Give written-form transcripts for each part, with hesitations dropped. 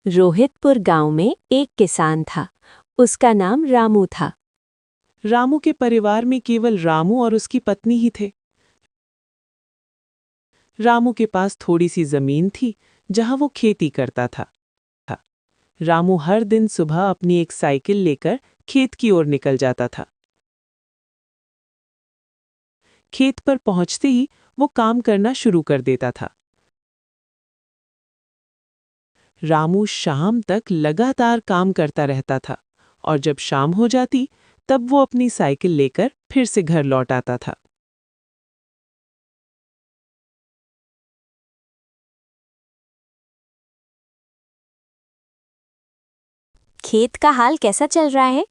रोहितपुर गांव में एक किसान था। उसका नाम रामू था। रामू के परिवार में केवल रामू और उसकी पत्नी ही थे। रामू के पास थोड़ी सी जमीन थी जहां वो खेती करता था। रामू हर दिन सुबह अपनी एक साइकिल लेकर खेत की ओर निकल जाता था। खेत पर पहुंचते ही वो काम करना शुरू कर देता था। रामू शाम तक लगातार काम करता रहता था और जब शाम हो जाती तब वो अपनी साइकिल लेकर फिर से घर लौट आता था। खेत का हाल कैसा चल रहा है?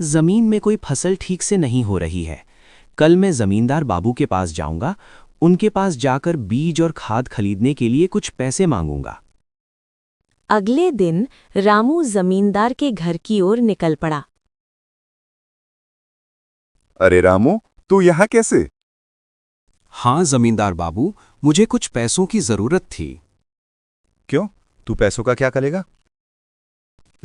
जमीन में कोई फसल ठीक से नहीं हो रही है। कल मैं जमींदार बाबू के पास जाऊंगा। उनके पास जाकर बीज और खाद खरीदने के लिए कुछ पैसे मांगूंगा। अगले दिन रामू जमींदार के घर की ओर निकल पड़ा। अरे रामू, तू यहाँ कैसे? हाँ जमींदार बाबू, मुझे कुछ पैसों की जरूरत थी। क्यों? तू पैसों का क्या करेगा?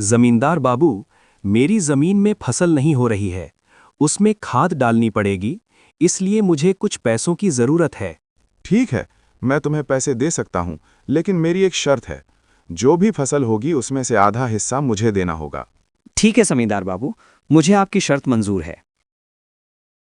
जमींदार बाबू, मेरी जमीन में फसल नहीं हो रही है। उसमें खाद डालनी पड़ेगी, इसलिए मुझे कुछ पैसों की जरूरत है। ठीक है, मैं तुम्हें पैसे दे सकता हूँ, लेकिन मेरी एक शर्त है। जो भी फसल होगी उसमें से आधा हिस्सा मुझे देना होगा। ठीक है जमींदार बाबू, मुझे आपकी शर्त मंजूर है।